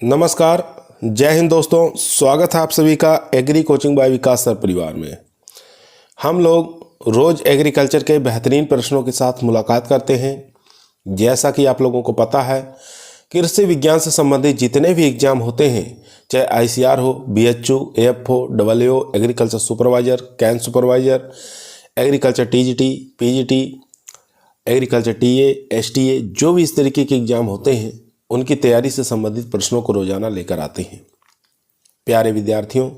नमस्कार, जय हिंद दोस्तों। स्वागत है आप सभी का एग्री कोचिंग बाय विकास सर परिवार में। हम लोग रोज़ एग्रीकल्चर के बेहतरीन प्रश्नों के साथ मुलाकात करते हैं। जैसा कि आप लोगों को पता है, कृषि विज्ञान से संबंधित जितने भी एग्जाम होते हैं, चाहे आईसीआर हो, BHU, AFO, WO, agriculture supervisor, cane supervisor, agriculture TGT, PGT, agriculture TA, STA, जो भी इस तरीके के एग्ज़ाम होते हैं उनकी तैयारी से संबंधित प्रश्नों को रोजाना लेकर आते हैं। प्यारे विद्यार्थियों,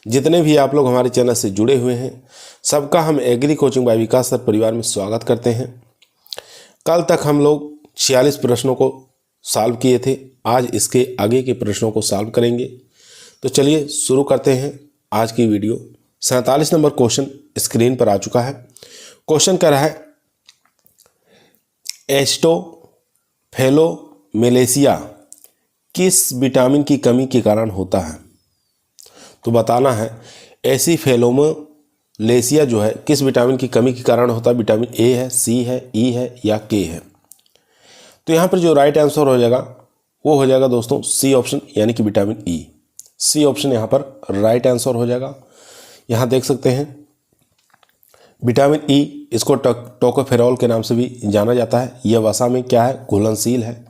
जितने भी आप लोग हमारे चैनल से जुड़े हुए हैं, सबका हम एग्री कोचिंग बाय विकास सर परिवार में स्वागत करते हैं। कल तक हम लोग 46 प्रश्नों को सॉल्व किए थे। आज इसके आगे के प्रश्नों को सॉल्व करेंगे। तो चलिए शुरू करते हैं आज की वीडियो। 47 नंबर क्वेश्चन स्क्रीन पर आ चुका है। क्वेश्चन कह रहा है, एस्टोफेलोमेलेसिया किस विटामिन की कमी के कारण होता है? तो बताना है एसिफेलोमेलेसिया जो है किस विटामिन की कमी के कारण होता है। विटामिन ए है, सी है, ई है या के है? तो यहाँ पर जो राइट आंसर हो जाएगा वो हो जाएगा दोस्तों सी ऑप्शन, यानी कि विटामिन ई। सी ऑप्शन यहाँ पर राइट आंसर हो जाएगा। यहाँ देख सकते हैं विटामिन ई, इसको टोकोफेरॉल के नाम से भी जाना जाता है। यह वसा में क्या है, घुलनशील है।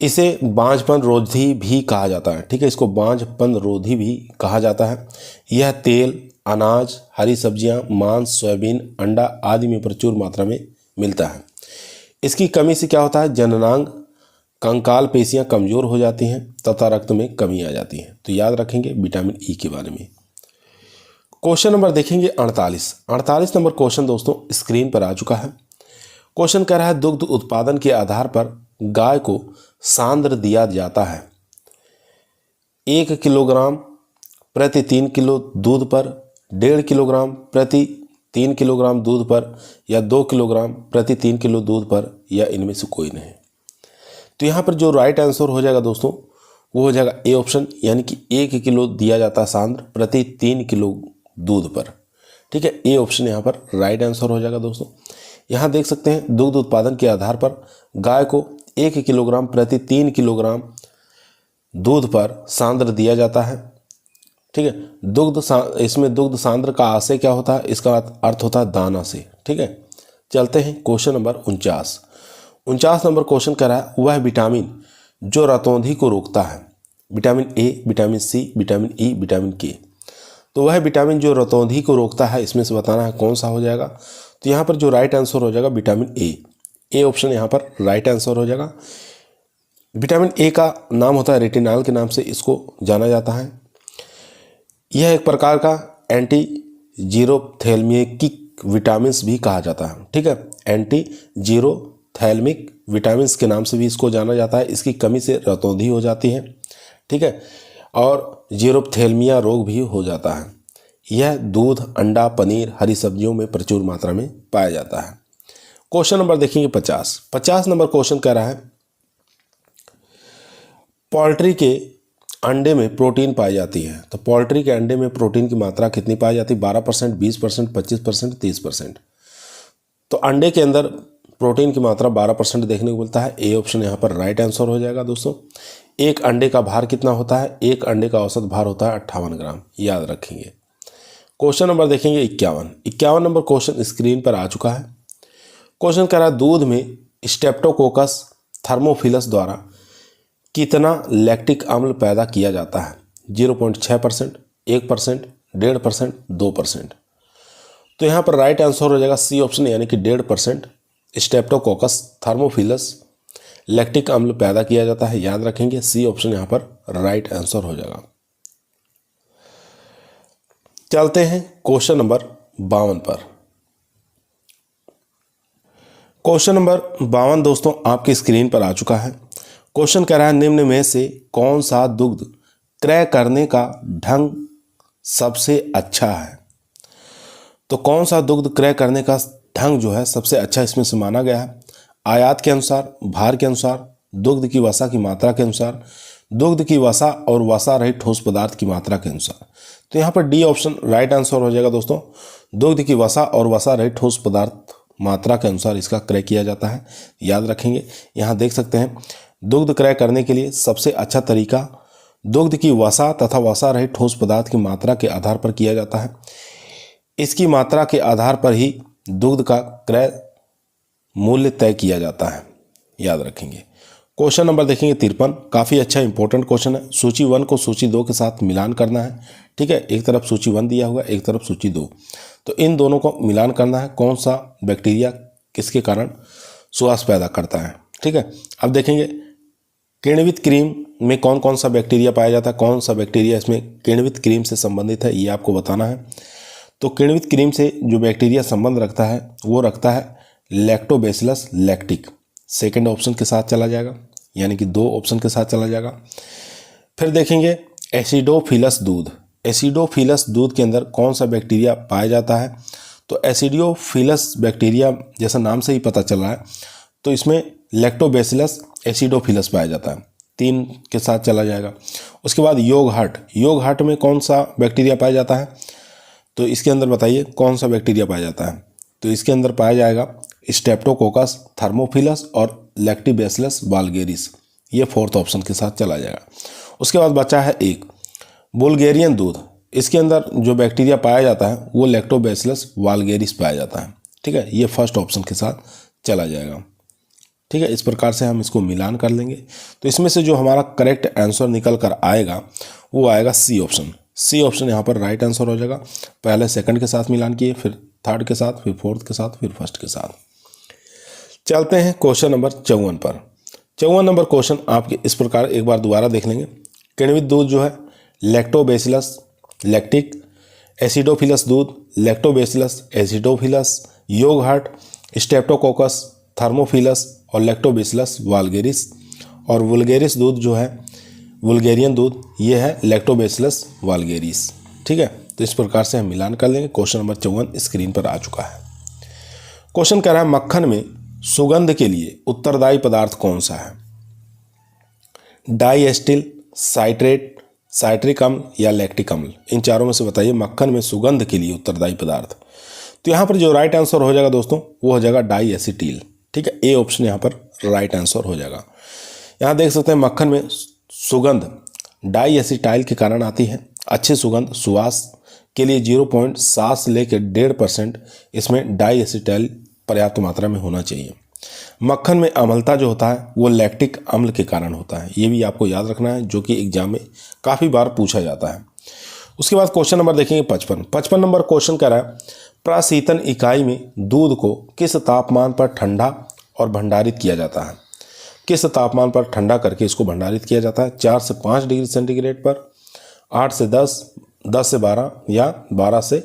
इसे बांझपन रोधी भी कहा जाता है। ठीक है, इसको बांझपन रोधी भी कहा जाता है। यह तेल, अनाज, हरी सब्जियां, मांस, सोयाबीन, अंडा आदि में प्रचुर मात्रा में मिलता है। इसकी कमी से क्या होता है, जननांग कंकाल पेशियां कमज़ोर हो जाती हैं तथा रक्त में कमी आ जाती है। तो याद रखेंगे विटामिन ई के बारे में। क्वेश्चन नंबर देखेंगे 48 नंबर क्वेश्चन दोस्तों स्क्रीन पर आ चुका है। क्वेश्चन कह रहा है, दुग्ध उत्पादन के आधार पर गाय को सांद्र दिया जाता है 1 किलोग्राम प्रति 3 किलो दूध पर, 1.5 किलोग्राम प्रति 3 किलोग्राम दूध पर, या 2 किलोग्राम प्रति 3 किलो दूध पर, या इनमें से कोई नहीं। तो यहाँ पर जो राइट आंसर हो जाएगा दोस्तों वो हो जाएगा ए ऑप्शन, यानी कि 1 किलो दिया जाता है सांद्र प्रति 3 किलो दूध पर। ठीक है, ए ऑप्शन यहाँ पर राइट आंसर हो जाएगा दोस्तों। यहाँ देख सकते हैं दुग्ध उत्पादन के आधार पर गाय को 1 किलोग्राम प्रति 3 किलोग्राम दूध पर सांद्र दिया जाता है। ठीक है, इसमें दुग्ध सांद्र का आशय क्या होता है, इसका अर्थ होता है दाना से। ठीक है, चलते हैं क्वेश्चन नंबर 49 नंबर क्वेश्चन कह रहा है, वह विटामिन जो रतौंधी को रोकता है, vitamin A, vitamin C, vitamin E, vitamin K. तो वह विटामिन जो रतौंधी को रोकता है, इसमें से बताना है कौन सा हो जाएगा। तो यहाँ पर जो राइट आंसर हो जाएगा विटामिन ए ऑप्शन यहाँ पर राइट आंसर हो जाएगा। विटामिन ए का नाम होता है रेटिनॉल के नाम से इसको जाना जाता है। यह एक प्रकार का एंटी जीरोथैल्मिक विटामिन भी कहा जाता है। ठीक है, एंटी जीरोथैल्मिक विटामिन के नाम से भी इसको जाना जाता है। इसकी कमी से रतौंधी हो जाती है। ठीक है, और जीरोथैल्मिया रोग भी हो जाता है। यह दूध, अंडा, पनीर, हरी सब्जियों में प्रचुर मात्रा में पाया जाता है। क्वेश्चन नंबर देखेंगे 50 नंबर क्वेश्चन कह रहा है, पोल्ट्री के अंडे में प्रोटीन पाई जाती है। तो पोल्ट्री के अंडे में प्रोटीन की मात्रा कितनी पाई जाती है, 12%, 20%, 25%, 30%। तो अंडे के अंदर प्रोटीन की मात्रा 12% देखने को मिलता है। ए ऑप्शन यहाँ पर राइट आंसर हो जाएगा दोस्तों। एक अंडे का भार कितना होता है, एक अंडे का औसत भार होता है 58 ग्राम, याद रखेंगे। क्वेश्चन नंबर देखेंगे 51 नंबर क्वेश्चन स्क्रीन पर आ चुका है। क्वेश्चन कह रहा है, दूध में स्ट्रेप्टोकोकस थर्मोफिलस द्वारा कितना लैक्टिक अम्ल पैदा किया जाता है? 0.6%, 1%, 1.5%, 2%। तो यहाँ पर राइट आंसर हो जाएगा सी ऑप्शन, यानी कि 1.5% स्ट्रेप्टोकोकस थर्मोफिलस लैक्टिक अम्ल पैदा किया जाता है। याद रखेंगे सी ऑप्शन यहाँ पर राइट आंसर हो जाएगा। चलते हैं क्वेश्चन नंबर 52 पर। क्वेश्चन नंबर 52 दोस्तों आपकी स्क्रीन पर आ चुका है। क्वेश्चन कह रहा है, निम्न में से कौन सा दुग्ध क्रय करने का ढंग सबसे अच्छा है? तो कौन सा दुग्ध क्रय करने का ढंग जो है सबसे अच्छा इसमें से माना गया है? आयात के अनुसार, भार के अनुसार, दुग्ध की वसा की मात्रा के अनुसार, दुग्ध की वसा और वसा रहित ठोस पदार्थ की मात्रा के अनुसार। तो यहाँ पर डी ऑप्शन राइट आंसर हो जाएगा दोस्तों। दुग्ध की वसा और वसा रहित ठोस पदार्थ मात्रा के अनुसार इसका क्रय किया जाता है। याद रखेंगे, यहाँ देख सकते हैं दुग्ध क्रय करने के लिए सबसे अच्छा तरीका दुग्ध की वसा तथा वसा रहित ठोस पदार्थ की मात्रा के आधार पर किया जाता है। इसकी मात्रा के आधार पर ही दुग्ध का क्रय मूल्य तय किया जाता है, याद रखेंगे। क्वेश्चन नंबर देखेंगे 53, काफ़ी अच्छा इंपॉर्टेंट क्वेश्चन है। सूची 1 को सूची 2 के साथ मिलान करना है, ठीक है। एक तरफ सूची 1 दिया हुआ, एक तरफ सूची 2, तो इन दोनों को मिलान करना है। कौन सा बैक्टीरिया किसके कारण सुवास पैदा करता है, ठीक है। अब देखेंगे किण्वित क्रीम में कौन कौन सा बैक्टीरिया पाया जाता है, कौन सा बैक्टीरिया इसमें किण्वित क्रीम से संबंधित है, ये आपको बताना है। तो किण्वित क्रीम से जो बैक्टीरिया संबंध रखता है वो रखता है लैक्टोबैसिलस लैक्टिक, सेकंड ऑप्शन के साथ चला जाएगा, यानी कि 2 ऑप्शन के साथ चला जाएगा। फिर देखेंगे एसिडोफिलस दूध। एसिडोफिलस दूध के अंदर कौन सा बैक्टीरिया पाया जाता है, तो एसिडोफिलस बैक्टीरिया जैसा नाम से ही पता चल रहा है, तो इसमें लैक्टोबैसिलस एसिडोफिलस पाया जाता है, 3 के साथ चला जाएगा। उसके बाद योगहार्ट। योगहार्ट में कौन सा बैक्टीरिया पाया जाता है, तो इसके अंदर बताइए कौन सा बैक्टीरिया पाया जाता है, तो इसके अंदर पाया जाएगा स्ट्रेप्टोकोकस, थर्मोफिलस और लैक्टिबैसिलस वाल्गेरिस, ये 4th ऑप्शन के साथ चला जाएगा। उसके बाद बचा है एक बुल्गेरियन दूध। इसके अंदर जो बैक्टीरिया पाया जाता है वो लैक्टोबैसिलस वाल्गेरिस पाया जाता है, ठीक है। ये 1st ऑप्शन के साथ चला जाएगा, ठीक है। इस प्रकार से हम इसको मिलान कर लेंगे, तो इसमें से जो हमारा करेक्ट आंसर निकल कर आएगा वो आएगा सी ऑप्शन। सी ऑप्शन यहाँ पर राइट आंसर हो जाएगा। पहले 2nd के साथ मिलान किए, फिर 3rd के साथ, फिर 4th के साथ, फिर 1st के साथ। चलते हैं क्वेश्चन नंबर 54 पर। 54 नंबर क्वेश्चन आपके इस प्रकार एक बार दोबारा देख लेंगे। किण्वित दूध जो है लैक्टोबैसिलस लैक्टिक, एसिडोफिलस दूध लैक्टोबैसिलस एसिडोफिलस, योगहार्ट स्ट्रेप्टोकोकस, थर्मोफिलस और लैक्टोबैसिलस वाल्गेरिस, और वुल्गेरिस दूध जो है बुल्गेरियन दूध, ये है लैक्टोबैसिलस वाल्गेरिस, ठीक है। तो इस प्रकार से हम मिलान कर लेंगे। क्वेश्चन नंबर 54 स्क्रीन पर आ चुका है। क्वेश्चन कह रहा है मक्खन में सुगंध के लिए उत्तरदायी पदार्थ कौन सा है, डाइएस्टिल, साइट्रेट, साइट्रिक अम्ल या लैक्टिक अम्ल, इन चारों में से बताइए मक्खन में सुगंध के लिए उत्तरदायी पदार्थ। तो यहाँ पर जो राइट आंसर हो जाएगा दोस्तों वो हो जाएगा डाइएसिटिल, ठीक है। ए ऑप्शन यहाँ पर राइट आंसर हो जाएगा। यहाँ देख सकते हैं मक्खन में सुगंध डाइएसिटाइल के कारण आती है। अच्छी सुगंध सुवास के लिए 0.7 से लेकर 1.5% इसमें डाइएसिटाइल पर्याप्त मात्रा में होना चाहिए। मक्खन में अम्लता जो होता है वो लैक्टिक अम्ल के कारण होता है, ये भी आपको याद रखना है, जो कि एग्जाम में काफ़ी बार पूछा जाता है। उसके बाद क्वेश्चन नंबर देखेंगे 55 नंबर क्वेश्चन कह रहा है प्राशीतन इकाई में दूध को किस तापमान पर ठंडा और भंडारित किया जाता है। किस तापमान पर ठंडा करके इसको भंडारित किया जाता है, 4 से 5 डिग्री सेंटीग्रेड पर, 8 से 10, 10 से 12 या 12 से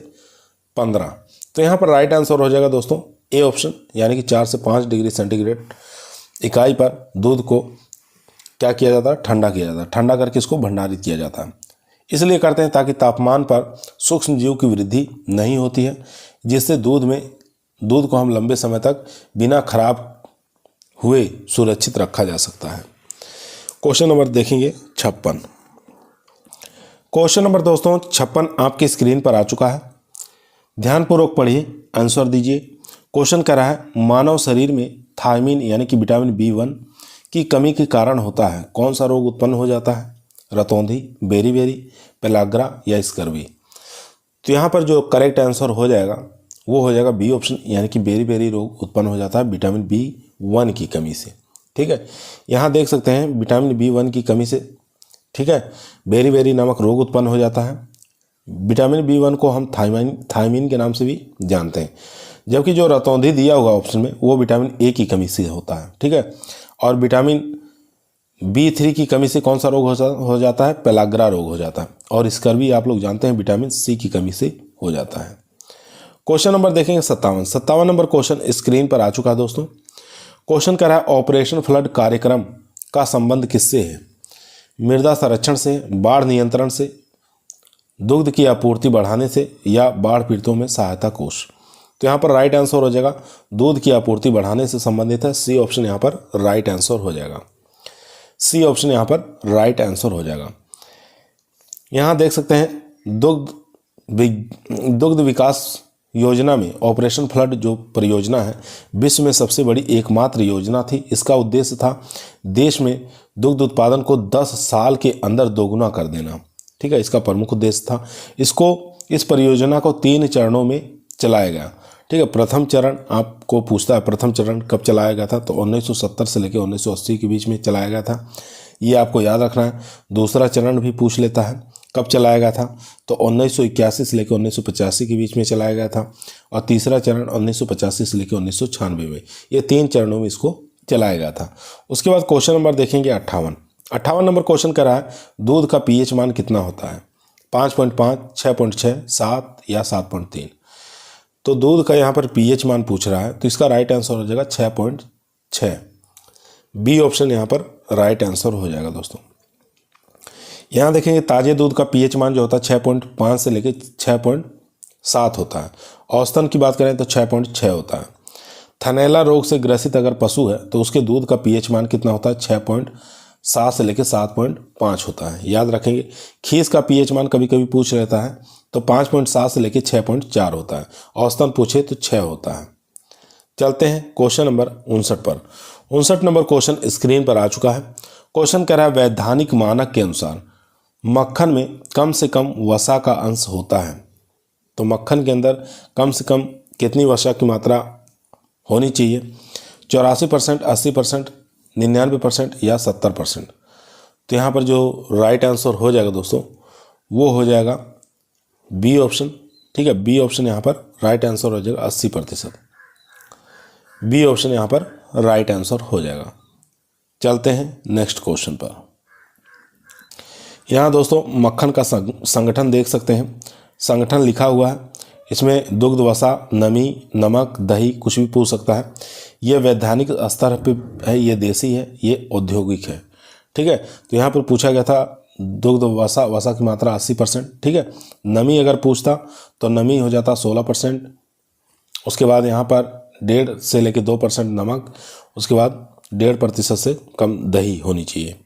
15। तो यहाँ पर राइट आंसर हो जाएगा दोस्तों ए ऑप्शन, यानी कि 4 से 5 डिग्री सेंटीग्रेड इकाई पर दूध को क्या किया जाता है, ठंडा किया जाता है। ठंडा करके इसको भंडारित किया जाता है, इसलिए करते हैं ताकि तापमान पर सूक्ष्म जीव की वृद्धि नहीं होती है, जिससे दूध को हम लंबे समय तक बिना खराब हुए सुरक्षित रखा जा सकता है। क्वेश्चन नंबर देखेंगे 56। क्वेश्चन नंबर दोस्तों 56 आपके स्क्रीन पर आ चुका है, ध्यानपूर्वक पढ़िए, आंसर दीजिए। क्वेश्चन कर रहा है मानव शरीर में थायमीन यानी कि विटामिन B1 की कमी के कारण होता है कौन सा रोग उत्पन्न हो जाता है, रतौंधी, बेरी, पेलाग्रा या स्कर्वी। तो यहाँ पर जो करेक्ट आंसर हो जाएगा वो हो जाएगा बी ऑप्शन, यानी कि बेरी रोग उत्पन्न हो जाता है विटामिन B1 की कमी से, ठीक है। यहाँ देख सकते हैं विटामिन B1 की कमी से, ठीक है, बेरी नामक रोग उत्पन्न हो जाता है। विटामिन B1 को हम थायमीन के नाम से भी जानते हैं, जबकि जो रतौंधी दिया होगा ऑप्शन में वो विटामिन A की कमी से होता है, ठीक है। और विटामिन B3 की कमी से कौन सा रोग हो जाता है, पेलाग्रा रोग हो जाता है। और स्कर्वी आप लोग जानते हैं विटामिन C की कमी से हो जाता है। क्वेश्चन नंबर देखेंगे 57 नंबर क्वेश्चन स्क्रीन पर आ चुका है दोस्तों। क्वेश्चन कह रहा है ऑपरेशन फ्लड कार्यक्रम का संबंध किससे है, मृदा संरक्षण से, बाढ़ नियंत्रण से, दुग्ध की आपूर्ति बढ़ाने से या बाढ़ पीड़ितों में सहायता कोष। तो यहाँ पर राइट आंसर हो जाएगा दूध की आपूर्ति बढ़ाने से संबंधित है, सी ऑप्शन यहाँ पर राइट आंसर हो जाएगा। सी ऑप्शन यहाँ पर राइट आंसर हो जाएगा। यहाँ देख सकते हैं दुग्ध विकास योजना में ऑपरेशन फ्लड जो परियोजना है विश्व में सबसे बड़ी एकमात्र योजना थी। इसका उद्देश्य था देश में दुग्ध उत्पादन को 10 साल के अंदर दोगुना कर देना। ठीक है, इसका प्रमुख उद्देश्य था। इस परियोजना को 3 चरणों में चलाया गया। ठीक है, प्रथम चरण आपको पूछता है प्रथम चरण कब चलाया गया था, तो 1970 से लेकर 1980 के बीच में चलाया गया था, ये आपको याद रखना है। दूसरा चरण भी पूछ लेता है कब चलाया गया था, तो 1981 से लेकर 1985 के बीच में चलाया गया था। और तीसरा चरण 1985 से लेकर 1996 में, ये 3 चरणों में इसको चलाया गया था। उसके बाद क्वेश्चन नंबर देखेंगे 58 नंबर क्वेश्चन कर रहा है दूध का पीएच मान कितना होता है, 5.5, 6.6, 7 या 7.3। तो दूध का यहाँ पर पीएच मान पूछ रहा है, तो इसका राइट आंसर हो जाएगा 6.6। बी ऑप्शन यहाँ पर राइट आंसर हो जाएगा दोस्तों। यहाँ देखेंगे ताजे दूध का पीएच मान जो होता है 6.5 से लेकर 6.7 होता है। औसतन की बात करें तो 6.6 होता है। थनैला रोग से ग्रसित अगर पशु है तो उसके दूध का पीएच मान कितना होता है, 6.7 से लेकर 7.5 होता है, याद रखेंगे। खीस का पीएच मान कभी कभी पूछ लेता है, तो 5.7 से लेकर 6.4 होता है। औसतन पूछे तो 6 होता है। चलते हैं क्वेश्चन नंबर 59 पर। 59 नंबर क्वेश्चन स्क्रीन पर आ चुका है। क्वेश्चन कह रहा है वैधानिक मानक के अनुसार मक्खन में कम से कम वसा का अंश होता है। तो मक्खन के अंदर कम से कम कितनी वसा की मात्रा होनी चाहिए, 84%, 80%, 99% या 70%। तो यहाँ पर जो राइट आंसर हो जाएगा दोस्तों वो हो जाएगा बी ऑप्शन। ठीक है, बी ऑप्शन यहाँ पर राइट आंसर हो जाएगा 80%। बी ऑप्शन यहाँ पर राइट आंसर हो जाएगा। चलते हैं नेक्स्ट क्वेश्चन पर। यहाँ दोस्तों मक्खन का संगठन देख सकते हैं, संगठन लिखा हुआ है। इसमें दुग्ध, वसा, नमी, नमक, दही कुछ भी पूछ सकता है। ये वैधानिक स्तर पे है, ये देसी है, ये औद्योगिक है। ठीक है, तो यहाँ पर पूछा गया था दुग्ध, वसा की मात्रा 80%। ठीक है, नमी अगर पूछता तो नमी हो जाता 16%। उसके बाद यहाँ पर 1.5 से लेकर 2% नमक, उसके बाद 1.5% से कम दही होनी चाहिए।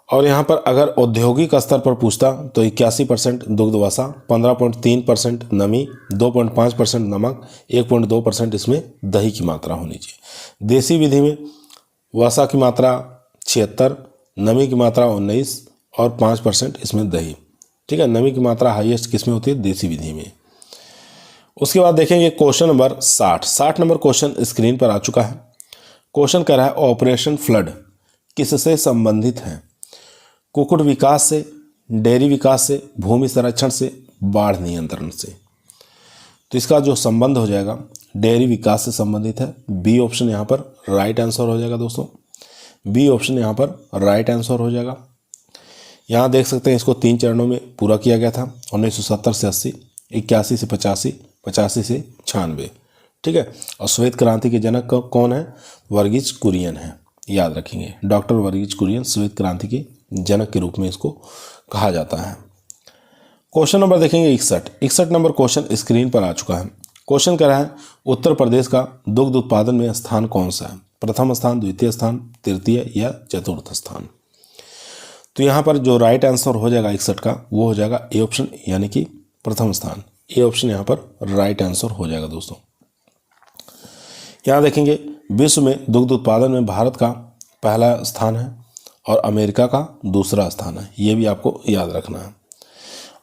और यहाँ पर अगर औद्योगिक स्तर पर पूछता तो 81% दुग्ध वसा, 15.3% नमी, 2.5% नमक, 1.2% इसमें दही की मात्रा होनी चाहिए। देसी विधि में वसा की मात्रा 76, नमी की मात्रा 19 और 5% इसमें दही। ठीक है, नमी की मात्रा हाईएस्ट किसमें होती है, देसी विधि में। उसके बाद देखेंगे question number 60 number question screen पर आ चुका है। क्वेश्चन कह रहा है ऑपरेशन फ्लड किससे संबंधित है, कुक्कुट विकास से, डेयरी विकास से, भूमि संरक्षण से, बाढ़ नियंत्रण से। तो इसका जो संबंध हो जाएगा डेयरी विकास से संबंधित है। बी ऑप्शन यहाँ पर राइट आंसर हो जाएगा दोस्तों। बी ऑप्शन यहाँ पर राइट आंसर हो जाएगा। यहाँ देख सकते हैं इसको 3 चरणों में पूरा किया गया था, 1970 से 80, 81 से 85, 85 से 96। ठीक है, और श्वेत क्रांति के जनक कौन है, वर्गीज कुरियन है, याद रखेंगे। डॉक्टर वर्गीज कुरियन श्वेत क्रांति के जनक के रूप में इसको कहा जाता है। क्वेश्चन नंबर देखेंगे 61 नंबर क्वेश्चन स्क्रीन पर आ चुका है। क्वेश्चन कह रहा है उत्तर प्रदेश का दुग्ध उत्पादन में स्थान कौन सा है, प्रथम स्थान, द्वितीय स्थान, तृतीय या चतुर्थ स्थान। तो यहाँ पर जो राइट आंसर हो जाएगा 61 का वो हो जाएगा ए ऑप्शन, यानी कि प्रथम स्थान। ए ऑप्शन यहाँ पर राइट आंसर हो जाएगा दोस्तों। यहाँ देखेंगे विश्व में दुग्ध उत्पादन में भारत का पहला स्थान है और अमेरिका का दूसरा स्थान है, ये भी आपको याद रखना है।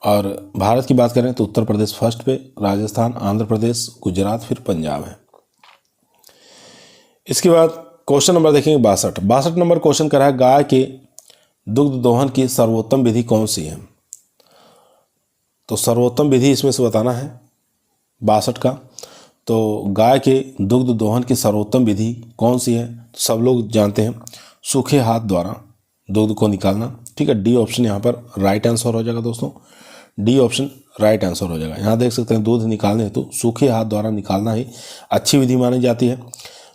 और भारत की बात करें तो उत्तर प्रदेश फर्स्ट पे, राजस्थान, आंध्र प्रदेश, गुजरात, फिर पंजाब है। इसके बाद क्वेश्चन नंबर देखेंगे 62 नंबर क्वेश्चन कर रहा है गाय के दुग्ध दोहन की सर्वोत्तम विधि कौन सी है। तो सर्वोत्तम विधि इसमें से बताना है 62 का। तो गाय के दुग्ध दोहन की सर्वोत्तम विधि कौन सी है, तो सब लोग जानते हैं सूखे हाथ द्वारा दूध को निकालना। ठीक है, डी ऑप्शन यहाँ पर राइट आंसर हो जाएगा दोस्तों। डी ऑप्शन राइट आंसर हो जाएगा। यहाँ देख सकते हैं दूध निकालने हेतु सूखे हाथ द्वारा निकालना ही अच्छी विधि मानी जाती है।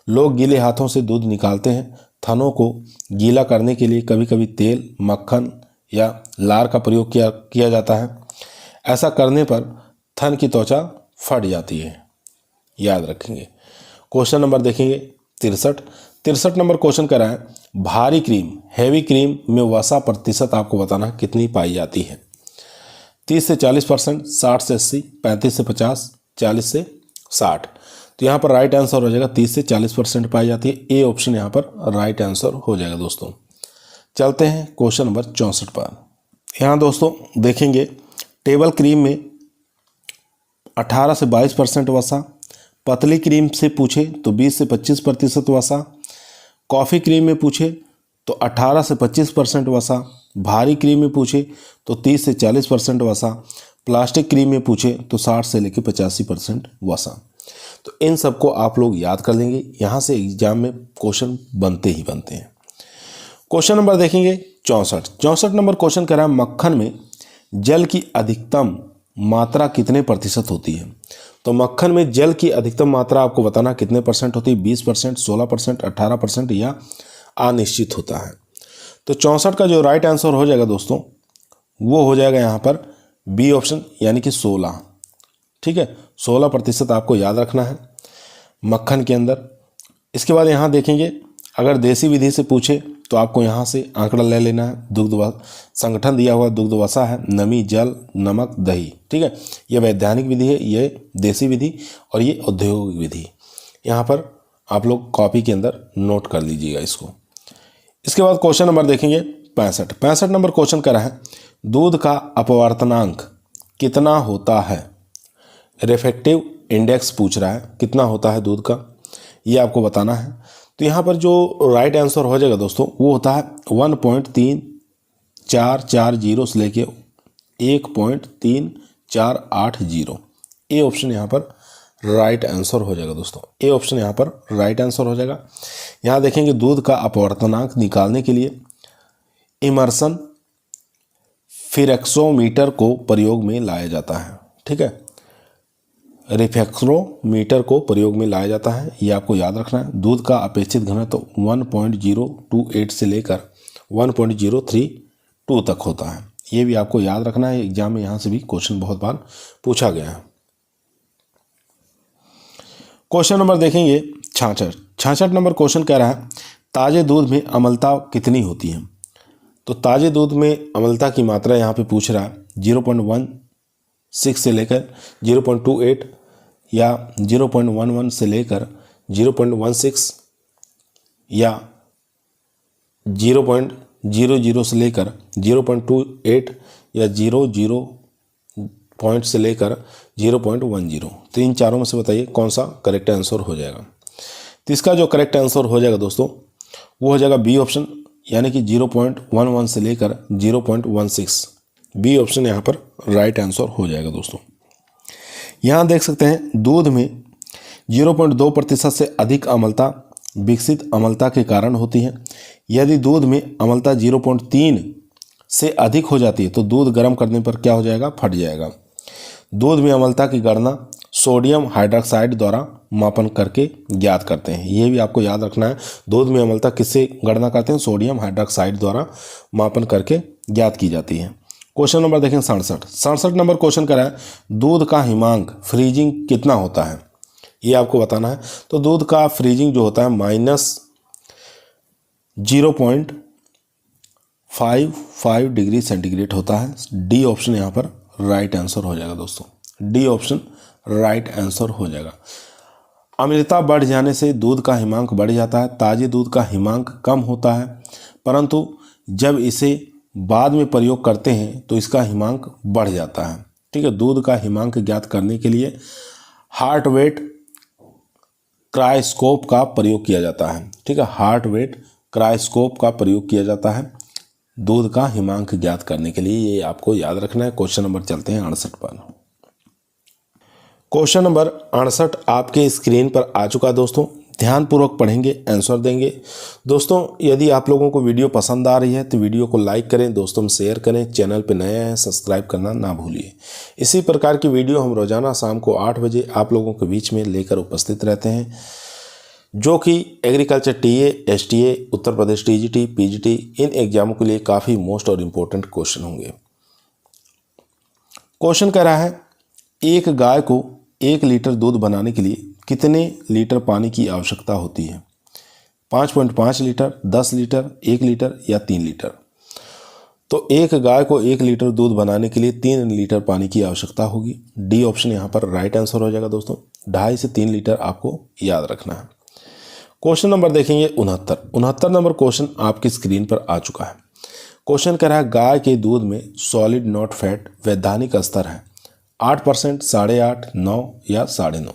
लोग गीले हाथों से दूध निकालते हैं। थनों को गीला करने के लिए कभी कभी तेल, मक्खन या लार का प्रयोग किया जाता है। ऐसा करने पर थन की त्वचा फट जाती है, याद रखेंगे। क्वेश्चन नंबर देखेंगे 63 नंबर क्वेश्चन कर रहा है भारी क्रीम, हैवी क्रीम में वसा प्रतिशत आपको बताना कितनी पाई जाती है। 30 से 40%, 60 से 80, 35 से 50, 40 से 60। तो यहाँ पर राइट आंसर हो जाएगा 30 से 40% पाई जाती है। ए ऑप्शन यहाँ पर राइट आंसर हो जाएगा दोस्तों। चलते हैं क्वेश्चन नंबर 64 पर। यहाँ दोस्तों देखेंगे टेबल क्रीम में 18 से 22% वसा, पतली क्रीम से पूछे तो 20 से 25% वसा, कॉफ़ी क्रीम में पूछे तो 18 से 25% वसा, भारी क्रीम में पूछे तो 30 से 40% वसा, प्लास्टिक क्रीम में पूछे तो 60 से लेकर 85% वसा। तो इन सबको आप लोग याद कर लेंगे, यहाँ से एग्जाम में क्वेश्चन बनते ही बनते हैं। क्वेश्चन नंबर देखेंगे 64 नंबर क्वेश्चन कह रहा है मक्खन में जल की अधिकतम मात्रा कितने प्रतिशत होती है। तो मक्खन में जल की अधिकतम मात्रा आपको बताना कितने परसेंट होती है, 20%, 16%, 18% या अनिश्चित होता है। तो 64 का जो राइट आंसर हो जाएगा दोस्तों वो हो जाएगा यहाँ पर बी ऑप्शन यानी कि 16। ठीक है, 16% आपको याद रखना है मक्खन के अंदर। इसके बाद यहाँ देखेंगे अगर देसी विधि से पूछे तो आपको यहाँ से आंकड़ा ले लेना है। दुग्ध संगठन दिया हुआ दुग्ध वसा है, नमी, जल, नमक, दही। ठीक है, ये वैज्ञानिक विधि है, ये देसी विधि और ये औद्योगिक विधि। यहाँ पर आप लोग कॉपी के अंदर नोट कर लीजिएगा इसको। इसके बाद क्वेश्चन नंबर देखेंगे 65 नंबर क्वेश्चन कर रहा है दूध का अपवर्तनांक कितना होता है। रिफ्रैक्टिव इंडेक्स पूछ रहा है कितना होता है दूध का, ये आपको बताना है। तो यहाँ पर जो राइट आंसर हो जाएगा दोस्तों वो होता है 1.3440 से लेके 1.3480। ए ऑप्शन यहाँ पर राइट आंसर हो जाएगा दोस्तों। ए ऑप्शन यहाँ पर राइट आंसर हो जाएगा। यहाँ देखेंगे दूध का अपवर्तनांक निकालने के लिए इमर्सन फ्रेक्सोमीटर को प्रयोग में लाया जाता है। ठीक है, रिफ्रैक्सोमीटर को प्रयोग में लाया जाता है, ये आपको याद रखना है। दूध का अपेक्षित घनत्व 1.028 से लेकर 1.032 तक होता है, ये भी आपको याद रखना है। एग्जाम में यहाँ से भी क्वेश्चन बहुत बार पूछा गया है। क्वेश्चन नंबर देखेंगे 66 नंबर क्वेश्चन कह रहा है ताजे दूध में अम्लता कितनी होती है। तो ताजे दूध में अम्लता की मात्रा यहाँ पे पूछ रहा है 0.16 से लेकर 0.28 या 0.11 से लेकर 0.16 या 0.00 से लेकर 0.28 या 00 पॉइंट से लेकर 0.10। तो इन चारों में से बताइए कौन सा करेक्ट आंसर हो जाएगा। तो इसका जो करेक्ट आंसर हो जाएगा दोस्तों वो हो जाएगा बी ऑप्शन यानी कि 0.11 से लेकर 0.16। बी ऑप्शन यहाँ पर राइट आंसर हो जाएगा दोस्तों। यहाँ देख सकते हैं दूध में 0.2% से अधिक अम्लता विकसित अम्लता के कारण होती है। यदि दूध में अम्लता 0.3 से अधिक हो जाती है तो दूध गर्म करने पर क्या हो जाएगा, फट जाएगा। दूध में अम्लता की गणना सोडियम हाइड्रोक्साइड द्वारा मापन करके ज्ञात करते हैं, ये भी आपको याद रखना है। दूध में अम्लता किससे गणना करते हैं, सोडियम हाइड्रोक्साइड द्वारा मापन करके ज्ञात की जाती है। क्वेश्चन नंबर देखें 67 नंबर क्वेश्चन करा है दूध का हिमांक फ्रीजिंग कितना होता है, ये आपको बताना है। तो दूध का फ्रीजिंग जो होता है -0.55 डिग्री सेंटीग्रेड होता है। डी ऑप्शन यहाँ पर राइट आंसर हो जाएगा दोस्तों। डी ऑप्शन राइट आंसर हो जाएगा। अम्लता बढ़ जाने से दूध का हिमांक बढ़ जाता है। ताजे दूध का हिमांक कम होता है, परंतु जब इसे बाद में प्रयोग करते हैं तो इसका हिमांक बढ़ जाता है। ठीक है, दूध का हिमांक ज्ञात करने के लिए हार्ट वेट क्रायोस्कोप का प्रयोग किया जाता है। ठीक है, हार्ट वेट क्रायोस्कोप का प्रयोग किया जाता है दूध का हिमांक ज्ञात करने के लिए, ये आपको याद रखना है। क्वेश्चन नंबर चलते हैं 68 पर। क्वेश्चन नंबर 68 आपके स्क्रीन पर आ चुका है दोस्तों, ध्यानपूर्वक पढ़ेंगे, आंसर देंगे। दोस्तों यदि आप लोगों को वीडियो पसंद आ रही है तो वीडियो को लाइक करें, दोस्तों में शेयर करें, चैनल पर नए हैं सब्सक्राइब करना ना भूलिए। इसी प्रकार की वीडियो हम रोजाना शाम को 8 बजे आप लोगों के बीच में लेकर उपस्थित रहते हैं, जो कि agriculture TA, STA, Uttar Pradesh TGT, PGT इन एग्जामों के लिए काफ़ी मोस्ट और इम्पोर्टेंट क्वेश्चन होंगे। क्वेश्चन कह रहा है एक गाय को 1 लीटर दूध बनाने के लिए कितने लीटर पानी की आवश्यकता होती है। 5.5 लीटर, 10 लीटर, 1 लीटर या 3 लीटर। तो एक गाय को 1 लीटर दूध बनाने के लिए 3 लीटर पानी की आवश्यकता होगी। डी ऑप्शन यहाँ पर राइट आंसर हो जाएगा दोस्तों। 2.5 से 3 लीटर आपको याद रखना है। क्वेश्चन नंबर देखेंगे 69 नंबर क्वेश्चन आपकी स्क्रीन पर आ चुका है। क्वेश्चन कह रहा है गाय के दूध में सॉलिड नॉट फैट वैधानिक स्तर है 8%, 8.5%, 9 या 9.5।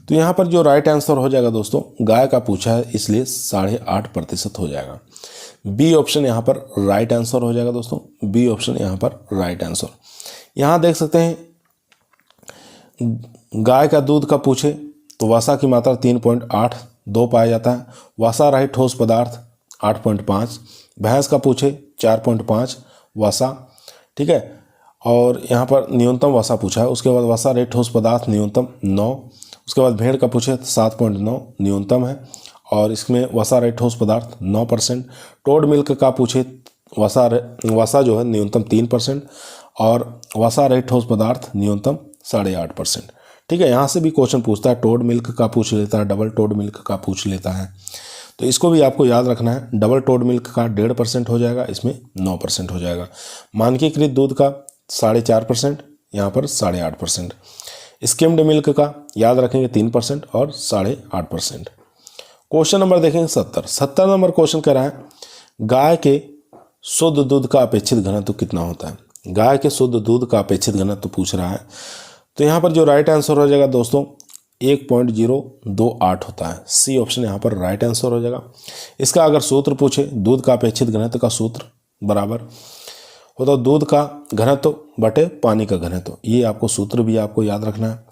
तो यहाँ पर जो राइट आंसर हो जाएगा दोस्तों, गाय का पूछा है इसलिए 8.5% हो जाएगा। बी ऑप्शन यहाँ पर राइट आंसर हो जाएगा दोस्तों। बी ऑप्शन यहाँ पर राइट आंसर। यहाँ देख सकते हैं गाय का दूध का पूछे तो वसा की मात्रा 3.82 पाया जाता है। वसा रहित ठोस पदार्थ 8.5। भैंस का पूछे 4.5 वसा, ठीक है। और यहाँ पर न्यूनतम वसा पूछा है। उसके बाद वसा रहित ठोस पदार्थ न्यूनतम 9। उसके बाद भेड़ का पूछे 7.9 न्यूनतम है और इसमें वसा रहित ठोस पदार्थ 9%। टोड मिल्क का पूछे वसा जो है न्यूनतम 3% और वसा रहित ठोस पदार्थ न्यूनतम 8.5%, ठीक है। यहाँ से भी क्वेश्चन पूछता है, टोड मिल्क का पूछ लेता है, डबल टोड मिल्क का पूछ लेता है, तो इसको भी आपको याद रखना है। डबल टोड मिल्क का 1.5% हो जाएगा, इसमें 9% हो जाएगा। मानकीकृत दूध का 4.5%, यहाँ पर 8.5%। स्किम्ड मिल्क का याद रखेंगे 3% और 8.5%। क्वेश्चन नंबर देखेंगे 70 नंबर क्वेश्चन कह रहा है गाय के शुद्ध दूध का अपेक्षित घनत्व कितना होता है। गाय के शुद्ध दूध का अपेक्षित घनत्व पूछ रहा है। तो यहाँ पर जो राइट आंसर हो जाएगा दोस्तों 1.028 होता है। सी ऑप्शन यहाँ पर राइट आंसर हो जाएगा। इसका अगर सूत्र पूछे दूध का अपेक्षित घनत्व का सूत्र बराबर होता है दूध का घनत्व बटे पानी का घनत्व। ये आपको सूत्र भी आपको याद रखना है।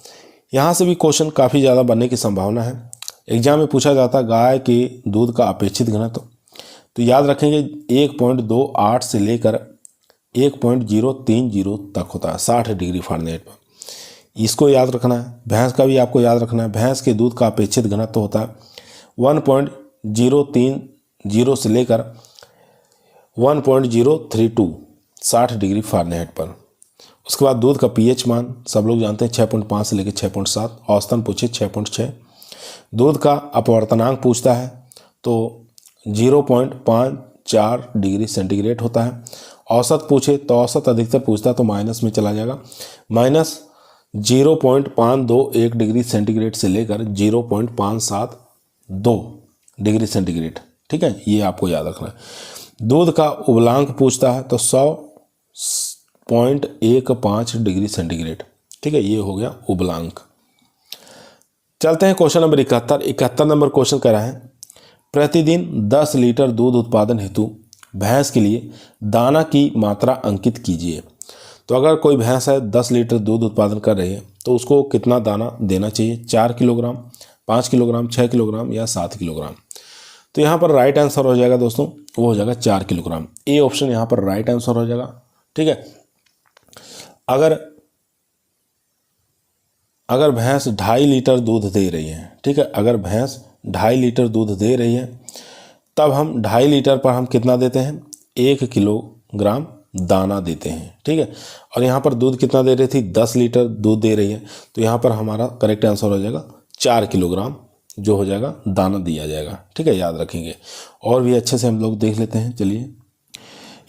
यहाँ से भी क्वेश्चन काफ़ी ज़्यादा बनने की संभावना है। एग्जाम में पूछा जाता है गाय के दूध का अपेक्षित घनत्व, तो याद रखेंगे 1.28 से लेकर 1.030 तक होता है 60 डिग्री फ़ारेनहाइट पर। इसको याद रखना है। भैंस का भी आपको याद रखना है। भैंस के दूध का अपेक्षित घनत्व होता है 1.030 से लेकर 1.032 60 डिग्री फ़ारेनहाइट पर। उसके बाद दूध का पीएच मान सब लोग जानते हैं 6.5 से लेकर 6.7। औसतन पूछे 6.6। दूध का अपवर्तनांक पूछता है तो 0.54 डिग्री सेंटीग्रेड होता है। औसत पूछे तो औसत अधिकतर पूछता है तो माइनस में चला जाएगा, माइनस 0.521 डिग्री सेंटीग्रेड से लेकर 0.572 डिग्री सेंटीग्रेड, ठीक है। ये आपको याद रखना है। दूध का उबलांक पूछता है तो 100.15 डिग्री सेंटीग्रेड, ठीक है। ये हो गया उबलांक। चलते हैं क्वेश्चन नंबर 71 नंबर क्वेश्चन कह रहा है प्रतिदिन 10 लीटर दूध उत्पादन हेतु भैंस के लिए दाना की मात्रा अंकित कीजिए। तो अगर कोई भैंस है 10 लीटर दूध उत्पादन कर रही है तो उसको कितना दाना देना चाहिए, 4 किलोग्राम, 5 किलोग्राम, 6 किलोग्राम या 7 किलोग्राम। तो यहाँ पर राइट आंसर हो जाएगा दोस्तों, वो हो जाएगा 4 किलोग्राम। ए ऑप्शन यहाँ पर राइट आंसर हो जाएगा, ठीक है। अगर भैंस 2.5 लीटर दूध दे रही है, ठीक है, अगर भैंस 2.5 लीटर दूध दे रही है तब हम 2.5 लीटर पर हम कितना देते हैं, 1 किलोग्राम दाना देते हैं, ठीक है। और यहाँ पर दूध कितना दे रही थी, 10 लीटर दूध दे रही है, तो यहाँ पर हमारा करेक्ट आंसर हो जाएगा 4 किलोग्राम जो हो जाएगा दाना दिया जाएगा, ठीक है। याद रखेंगे। और भी अच्छे से हम लोग देख लेते हैं। चलिए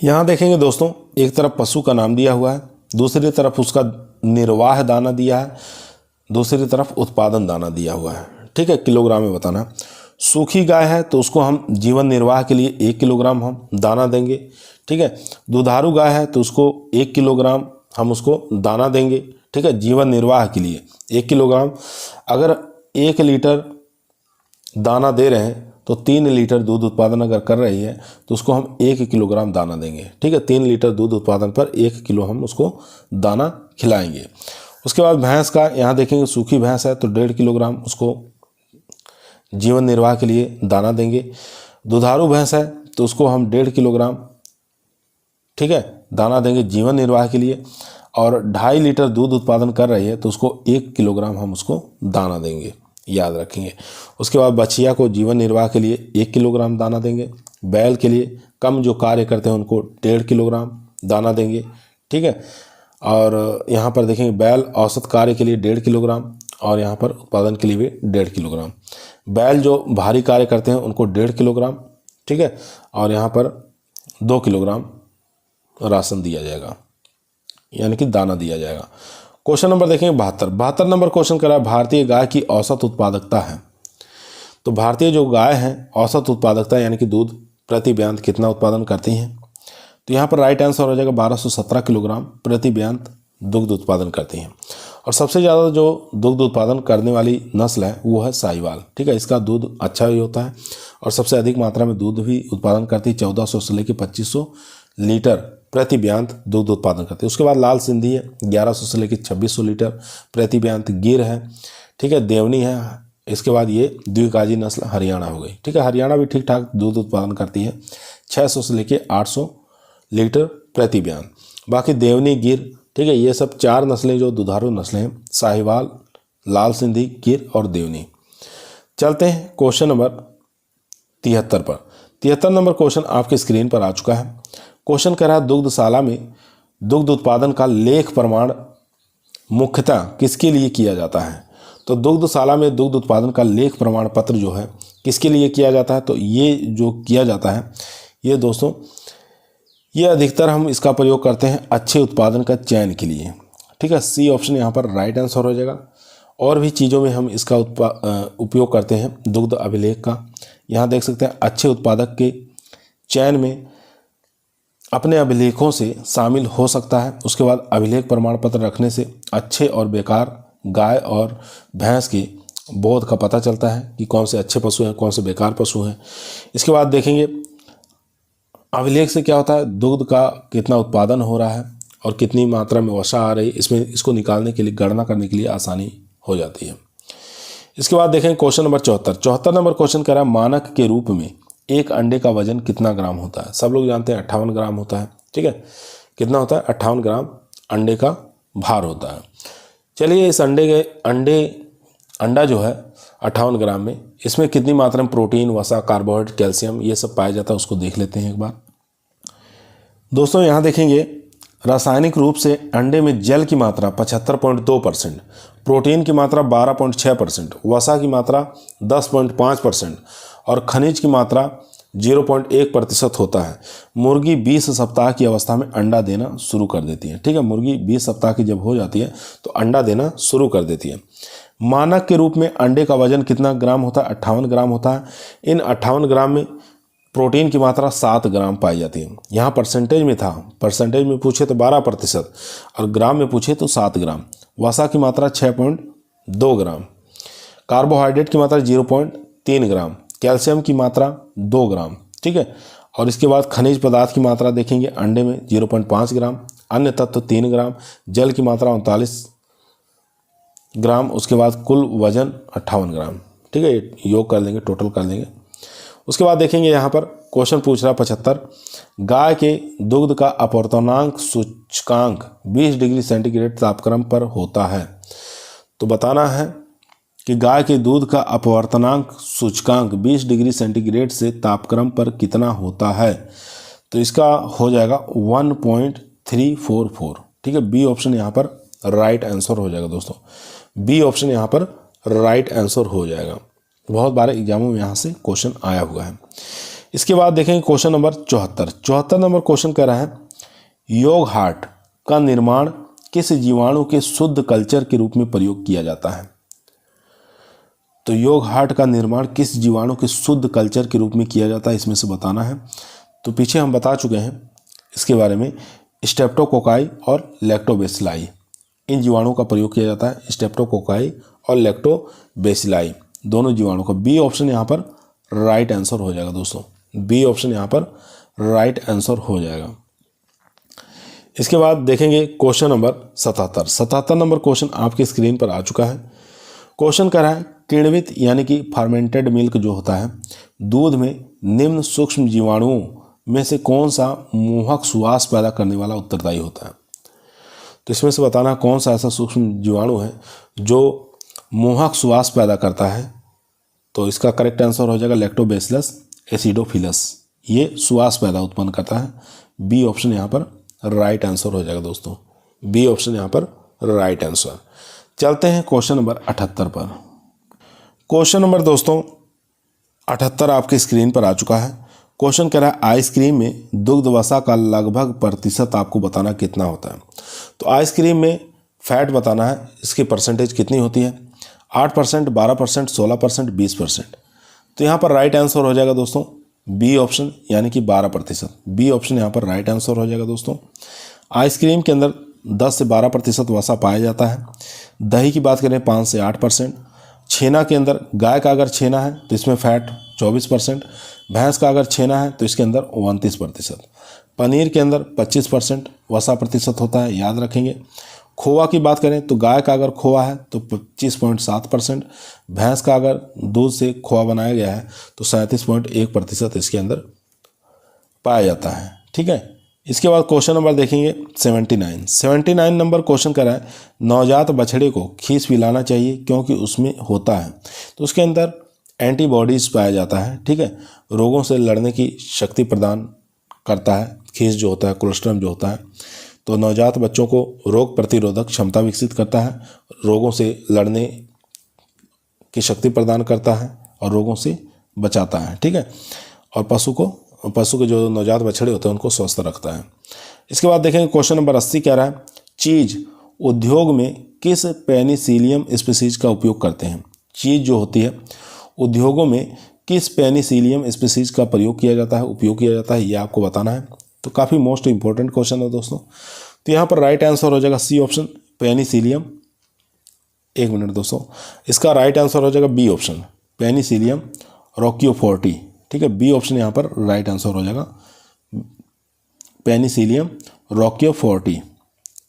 यहाँ देखेंगे दोस्तों, एक तरफ पशु का नाम दिया हुआ है, दूसरी तरफ उसका निर्वाह दाना दिया है, दूसरी तरफ उत्पादन दाना दिया हुआ है, ठीक है। किलोग्राम में बताना। सूखी गाय है तो उसको हम जीवन निर्वाह के लिए 1 किलोग्राम हम दाना देंगे, ठीक है। दुधारू गाय है तो उसको 1 किलोग्राम हम उसको दाना देंगे, ठीक है, जीवन निर्वाह के लिए 1 किलोग्राम। अगर 1 लीटर दाना दे रहे हैं तो 3 लीटर दूध उत्पादन अगर कर रही है तो उसको हम 1 किलोग्राम दाना देंगे, ठीक है। 3 लीटर दूध उत्पादन पर 1 किलो हम उसको दाना खिलाएंगे। उसके बाद भैंस का यहाँ देखेंगे, सूखी भैंस है तो 1.5 किलोग्राम उसको जीवन निर्वाह के लिए दाना देंगे। दुधारू भैंस है तो उसको हम 1.5 किलोग्राम, ठीक है, दाना देंगे जीवन निर्वाह के लिए। और 2.5 लीटर दूध उत्पादन कर रही है तो उसको 1 किलोग्राम हम उसको दाना देंगे, याद रखेंगे। उसके बाद बछिया को जीवन निर्वाह के लिए 1 किलोग्राम दाना देंगे। बैल के लिए कम जो कार्य करते हैं उनको 1.5 किलोग्राम दाना देंगे, ठीक है। और यहाँ पर देखेंगे बैल औसत कार्य के लिए 1.5 किलोग्राम और यहाँ पर उत्पादन के लिए भी 1.5 किलोग्राम। बैल जो भारी कार्य करते हैं उनको 1.5 किलोग्राम, ठीक है। और यहाँ पर 2 किलोग्राम राशन दिया जाएगा, यानी कि दाना दिया जाएगा। क्वेश्चन नंबर देखेंगे 72 नंबर क्वेश्चन करा है भारतीय गाय की औसत उत्पादकता है। तो भारतीय जो गाय हैं औसत उत्पादकता यानी कि दूध प्रति ब्यांत कितना उत्पादन करती हैं। तो यहाँ पर राइट आंसर हो जाएगा 1217 किलोग्राम प्रति ब्यांत दुग्ध उत्पादन करती हैं। और सबसे ज़्यादा जो दुग्ध उत्पादन करने वाली नस्ल है वो है साहिवाल। ठीक है, इसका दूध अच्छा भी होता है और सबसे अधिक मात्रा में दूध भी उत्पादन करती है, 1400 से लेकर 2500 लीटर प्रति ब्यांत दुग्ध उत्पादन करती है। उसके बाद लाल सिंधी है 1100 से लेकर 2600 लीटर प्रति ब्यांत। गिर है, ठीक है, देवनी है। इसके बाद ये द्विकाजी नस्ल हरियाणा हो गई। ठीक है, हरियाणा भी ठीक ठाक दूध उत्पादन करती है 600 से लेकर 800 लीटर प्रति ब्यांत। बाकी देवनी, गिर, ठीक है, ये सब 4 नस्लें जो दुधारू नस्लें हैं, साहिवाल, लाल सिंधी, गिर और देवनी। चलते हैं क्वेश्चन नंबर 73 पर। 73 नंबर क्वेश्चन आपके स्क्रीन पर आ चुका है। क्वेश्चन कह रहा है दुग्धशाला में दुग्ध उत्पादन का लेख प्रमाण मुख्यतः किसके लिए किया जाता है। तो दुग्धशाला में दुग्ध उत्पादन का लेख प्रमाण पत्र जो है किसके लिए किया जाता है। तो ये जो किया जाता है ये दोस्तों ये अधिकतर हम इसका प्रयोग करते हैं अच्छे उत्पादन का चयन के लिए। ठीक है, सी ऑप्शन यहाँ पर राइट आंसर हो जाएगा। और भी चीज़ों में हम इसका उपयोग करते हैं दुग्ध अभिलेख का। यहाँ देख सकते हैं अच्छे उत्पादक के चयन में अपने अभिलेखों से शामिल हो सकता है। उसके बाद अभिलेख प्रमाण पत्र रखने से अच्छे और बेकार गाय और भैंस के बोध का पता चलता है कि कौन से अच्छे पशु हैं, कौन से बेकार पशु हैं। इसके बाद देखेंगे अभिलेख से क्या होता है, दुग्ध का कितना उत्पादन हो रहा है और कितनी मात्रा में वसा आ रही है, इसमें इसको निकालने के लिए, गणना करने के लिए आसानी हो जाती है। इसके बाद देखें क्वेश्चन नंबर 74 नंबर क्वेश्चन कह रहा है मानक के रूप में एक अंडे का वजन कितना ग्राम होता है। सब लोग जानते हैं 58 ग्राम होता है। ठीक है, कितना होता है, 58 ग्राम अंडे का भार होता है। चलिए इस अंडा जो है 58 ग्राम में, इसमें कितनी मात्रा में प्रोटीन, वसा, कार्बोहाइड्रेट, कैल्शियम ये सब पाया जाता है, उसको देख लेते हैं एक बार। दोस्तों यहाँ देखेंगे रासायनिक रूप से अंडे में जल की मात्रा 75.2%, प्रोटीन की मात्रा 12.6%, वसा की मात्रा 10.5% और खनिज की मात्रा 0.1% होता है। मुर्गी 20 सप्ताह की अवस्था में अंडा देना शुरू कर देती है। ठीक है, मुर्गी 20 सप्ताह की जब हो जाती है तो अंडा देना शुरू कर देती है। मानक के रूप में अंडे का वजन कितना ग्राम होता है, 58 ग्राम होता है। इन 58 ग्राम में प्रोटीन की मात्रा 7 ग्राम पाई जाती है। यहाँ परसेंटेज में था, परसेंटेज में पूछे तो 12% और ग्राम में पूछे तो 7 ग्राम। वसा की मात्रा 6.2 ग्राम, कार्बोहाइड्रेट की मात्रा 0.3 ग्राम, कैल्शियम की मात्रा 2 ग्राम। ठीक है, और इसके बाद खनिज पदार्थ की मात्रा देखेंगे अंडे में 0.5 ग्राम, अन्य तत्व 3 ग्राम, जल की मात्रा 39 ग्राम। उसके बाद कुल वजन 58 ग्राम। ठीक है, योग कर लेंगे, टोटल कर लेंगे। उसके बाद देखेंगे यहाँ पर क्वेश्चन पूछ रहा 75, गाय के दुग्ध का अपवर्तनांक सूचकांक 20 डिग्री सेंटीग्रेड तापक्रम पर होता है। तो बताना है कि गाय के दूध का अपवर्तनांक सूचकांक 20 डिग्री सेंटीग्रेड से तापक्रम पर कितना होता है। तो इसका हो जाएगा 1.344। ठीक है, बी ऑप्शन यहाँ पर राइट आंसर हो जाएगा दोस्तों। बी ऑप्शन यहाँ पर राइट आंसर हो जाएगा। बहुत बार एग्जामों में यहाँ से क्वेश्चन आया हुआ है। इसके बाद देखेंगे क्वेश्चन नंबर 74 नंबर क्वेश्चन कह रहा है योगहार्ट का निर्माण किस जीवाणु के शुद्ध कल्चर के रूप में प्रयोग किया जाता है। तो योगहार्ट का निर्माण किस जीवाणु के शुद्ध कल्चर के रूप में किया जाता है, इसमें से बताना है। तो पीछे हम बता चुके हैं इसके बारे में, स्ट्रेप्टोकोकाई और लैक्टोबैसिलाई, इन जीवाणुओं का प्रयोग किया जाता है। स्ट्रेप्टोकोकाई और लैक्टोबैसिलाई दोनों जीवाणु का। बी ऑप्शन यहाँ पर राइट आंसर हो जाएगा दोस्तों। बी ऑप्शन यहाँ पर राइट आंसर हो जाएगा। इसके बाद देखेंगे क्वेश्चन नंबर 77 नंबर क्वेश्चन आपके स्क्रीन पर आ चुका है। क्वेश्चन कह रहा है किण्वित यानी कि फर्मेंटेड मिल्क जो होता है, दूध में निम्न सूक्ष्म जीवाणुओं में से कौन सा मोहक सुवास पैदा करने वाला उत्तरदायी होता है। तो इसमें से बताना कौन सा ऐसा सूक्ष्म जीवाणु है जो मोहक सुवास पैदा करता है। तो इसका करेक्ट आंसर हो जाएगा लैक्टोबैसिलस एसिडोफिलस, ये सुवास पैदा उत्पन्न करता है। बी ऑप्शन यहाँ पर राइट आंसर हो जाएगा दोस्तों। बी ऑप्शन यहाँ पर राइट आंसर। चलते हैं क्वेश्चन नंबर 78 पर। क्वेश्चन नंबर दोस्तों 78 आपके स्क्रीन पर आ चुका है। क्वेश्चन कह रहा है आइसक्रीम में दुग्ध वसा का लगभग प्रतिशत आपको बताना कितना होता है। तो आइसक्रीम में फैट बताना है, इसकी परसेंटेज कितनी होती है, 8%, 12%, 16%, 20%। तो यहाँ पर राइट आंसर हो जाएगा दोस्तों बी ऑप्शन, यानी कि 12%। बी ऑप्शन यहाँ पर राइट आंसर हो जाएगा दोस्तों। आइसक्रीम के अंदर 10 से 12% वसा पाया जाता है। दही की बात करें 5 से 8%। छेना के अंदर गाय का अगर छेना है तो इसमें फैट 24%। भैंस का अगर छेना है तो इसके अंदर 29%। पनीर के अंदर 25% वसा प्रतिशत होता है, याद रखेंगे। खोआ की बात करें तो गाय का अगर खोआ है तो 25.7%। भैंस का अगर दूध से खोआ बनाया गया है तो 37.1% इसके अंदर पाया जाता है। ठीक है, इसके बाद क्वेश्चन नंबर देखेंगे 79 नंबर क्वेश्चन कर रहा है नवजात बछड़े को खीस पिलाना चाहिए क्योंकि उसमें होता है, तो उसके अंदर एंटीबॉडीज पाया जाता है। ठीक है, रोगों से लड़ने की शक्ति प्रदान करता है खीस जो होता है, कोलेस्ट्रॉल जो होता है। तो नवजात बच्चों को रोग प्रतिरोधक क्षमता विकसित करता है, रोगों से लड़ने की शक्ति प्रदान करता है और रोगों से बचाता है। ठीक है, और पशु के जो नवजात बछड़े होते हैं उनको स्वस्थ रखता है। इसके बाद देखेंगे क्वेश्चन नंबर 80 कह रहा है चीज़ उद्योग में किस पेनिसिलियम स्पीसीज का उपयोग करते हैं। चीज़ जो होती है उद्योगों में किस पेनिसिलियम स्पीसीज का प्रयोग किया जाता है, उपयोग किया जाता है, ये आपको बताना है। तो काफ़ी मोस्ट इंपॉर्टेंट क्वेश्चन है दोस्तों। तो यहाँ पर राइट आंसर हो जाएगा सी ऑप्शन पेनिसिलियम। एक मिनट दोस्तों, इसका राइट आंसर हो जाएगा बी ऑप्शन पेनिसिलियम रोक्योफोर्टी। ठीक है, बी ऑप्शन यहाँ पर राइट आंसर हो जाएगा पेनिसिलियम रोक्योफोर्टी,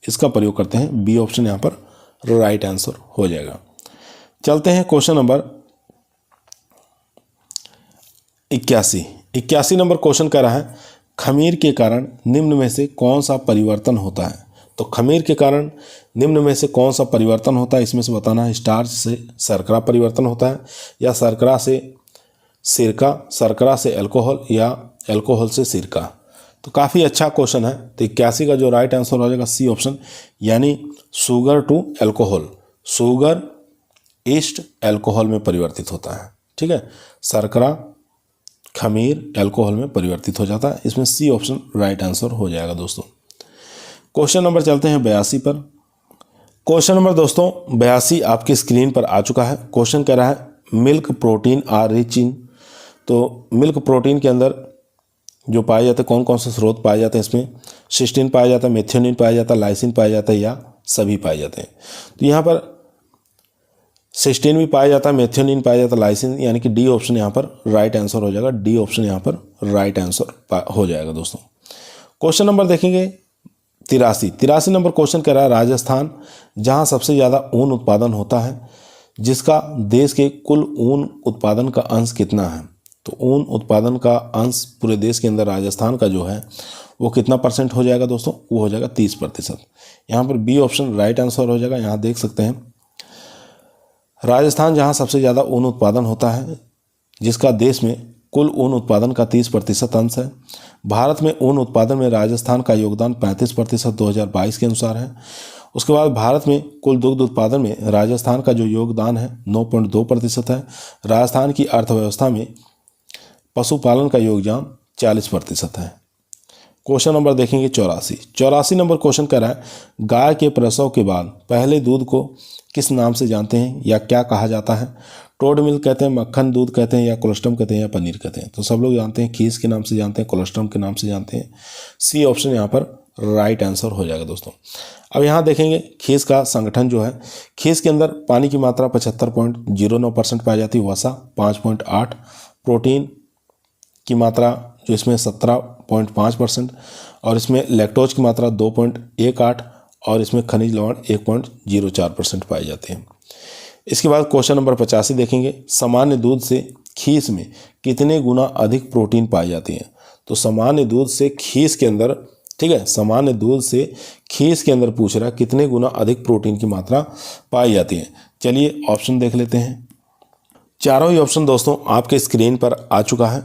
इसका प्रयोग करते हैं। बी ऑप्शन यहाँ पर राइट आंसर हो जाएगा। चलते हैं क्वेश्चन नंबर 81 नंबर क्वेश्चन कह रहा है खमीर के कारण निम्न में से कौन सा परिवर्तन होता है। तो खमीर के कारण निम्न में से कौन सा परिवर्तन होता है, इसमें से बताना है। स्टार्च से शर्करा परिवर्तन होता है, या शर्करा से सिरका, शर्करा से अल्कोहल, या अल्कोहल से सिरका। तो काफ़ी अच्छा क्वेश्चन है। तो 81 का जो राइट आंसर हो जाएगा सी ऑप्शन, यानी sugar to alcohol, sugar yeast alcohol में परिवर्तित होता है। ठीक है, शर्करा खमीर अल्कोहल में परिवर्तित हो जाता है। इसमें सी ऑप्शन राइट आंसर हो जाएगा दोस्तों। क्वेश्चन नंबर चलते हैं 82 पर। क्वेश्चन नंबर दोस्तों 82 आपकी स्क्रीन पर आ चुका है। क्वेश्चन कह रहा है milk protein are rich in. तो मिल्क प्रोटीन के अंदर जो पाए जाते हैं कौन कौन से स्रोत पाए जाते हैं, इसमें सिस्टीन पाया जाता है, मेथियोनिन पाया जाता है, लाइसिन पाया जाता है, या सभी पाए जाते हैं। तो यहाँ पर सिस्टीन भी पाया जाता है, मेथियोनिन पाया जाता है, लाइसिन, यानी कि डी ऑप्शन यहाँ पर राइट आंसर हो जाएगा। डी ऑप्शन यहाँ पर राइट आंसर हो जाएगा दोस्तों। क्वेश्चन नंबर देखेंगे 83 नंबर क्वेश्चन कह रहा है राजस्थान जहाँ सबसे ज़्यादा ऊन उत्पादन होता है, जिसका देश के कुल ऊन उत्पादन का अंश कितना है। तो ऊन उत्पादन का अंश पूरे देश के अंदर राजस्थान का जो है वो कितना % हो जाएगा दोस्तों, वो हो जाएगा 30%। यहाँ पर बी ऑप्शन राइट आंसर हो जाएगा। यहाँ देख सकते हैं राजस्थान जहाँ सबसे ज़्यादा ऊन उत्पादन होता है, जिसका देश में कुल ऊन उत्पादन का 30% अंश है। भारत में ऊन उत्पादन में राजस्थान का योगदान 35% 2022 के अनुसार है। उसके बाद भारत में कुल दुग्ध उत्पादन में राजस्थान का जो योगदान है 9.2% है। राजस्थान की अर्थव्यवस्था में पशुपालन का योगदान 40% है। क्वेश्चन नंबर देखेंगे 84 नंबर क्वेश्चन कह रहा है गाय के प्रसव के बाद पहले दूध को किस नाम से जानते हैं या क्या कहा जाता है। टोड मिल्क कहते हैं, मक्खन दूध कहते हैं, या कोलेस्ट्रम कहते हैं, या पनीर कहते हैं। तो सब लोग जानते हैं खीस के नाम से जानते हैं, कोलेस्ट्रम के नाम से जानते हैं। सी ऑप्शन यहाँ पर राइट आंसर हो जाएगा दोस्तों। अब यहाँ देखेंगे खीस का संगठन जो है, खीस के अंदर पानी की मात्रा 75.09% पाई जाती है, वसा 5.8, प्रोटीन की मात्रा जो इसमें 17.5%, और इसमें लैक्टोज की मात्रा 2.18, और इसमें खनिज लवण 1.04% पाए जाते हैं। इसके बाद क्वेश्चन नंबर 85 देखेंगे सामान्य दूध से खीस में कितने गुना अधिक प्रोटीन पाई जाती है। तो सामान्य दूध से खीस के अंदर, ठीक है, सामान्य दूध से खीस के अंदर पूछ रहा है कितने गुना अधिक प्रोटीन की मात्रा पाई जाती है। चलिए ऑप्शन देख लेते हैं। चारों ही ऑप्शन दोस्तों आपके स्क्रीन पर आ चुका है।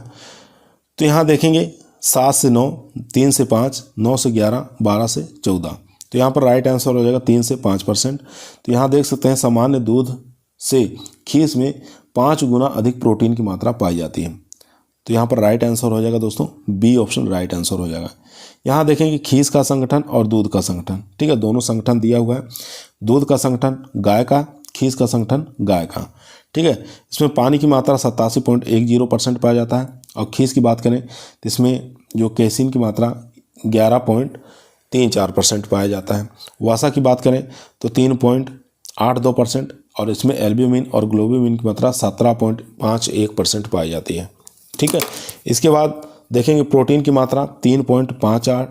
तो यहाँ देखेंगे 7 से 9, 3 से 5, 9 से 11, 12 से 14। तो यहाँ पर राइट आंसर हो जाएगा 3 से 5%। तो यहाँ देख सकते हैं सामान्य दूध से खीस में 5 गुना अधिक प्रोटीन की मात्रा पाई जाती है। तो यहाँ पर राइट आंसर हो जाएगा दोस्तों बी ऑप्शन राइट आंसर हो जाएगा। यहाँ देखेंगे खीस का संगठन और दूध का संगठन, ठीक है, दोनों संगठन दिया हुआ है। दूध का संगठन गाय का, खीस का संगठन गाय का, ठीक है। इसमें पानी की मात्रा 87.10% पाया जाता है। और खीस की बात करें तो इसमें जो केसिन की मात्रा 11.34% पाया जाता है। वसा की बात करें तो 3.82% और इसमें एल्ब्यूमिन और ग्लोब्यूमिन की मात्रा 17.51% पाई जाती है, ठीक है। इसके बाद देखेंगे प्रोटीन की मात्रा 3.58,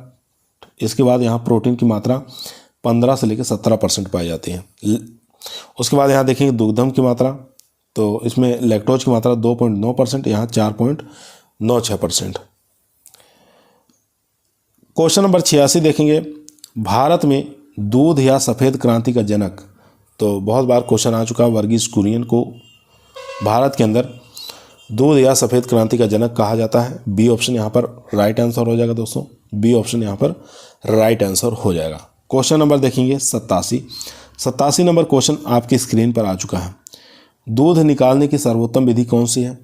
इसके बाद यहाँ प्रोटीन की मात्रा 15 से लेकर 17% पाई जाती है। उसके बाद यहाँ देखेंगे दुग्धम की मात्रा, तो इसमें लैक्टोज की मात्रा 2.9%, यहाँ 4.96%। क्वेश्चन नंबर 86 देखेंगे, भारत में दूध या सफ़ेद क्रांति का जनक, तो बहुत बार क्वेश्चन आ चुका, वर्गीज कुरियन को भारत के अंदर दूध या सफ़ेद क्रांति का जनक कहा जाता है। बी ऑप्शन यहाँ पर राइट आंसर हो जाएगा दोस्तों, बी ऑप्शन यहाँ पर राइट आंसर हो जाएगा। क्वेश्चन नंबर देखेंगे 87 नंबर क्वेश्चन आपकी स्क्रीन पर आ चुका है। दूध निकालने की सर्वोत्तम विधि कौन सी है?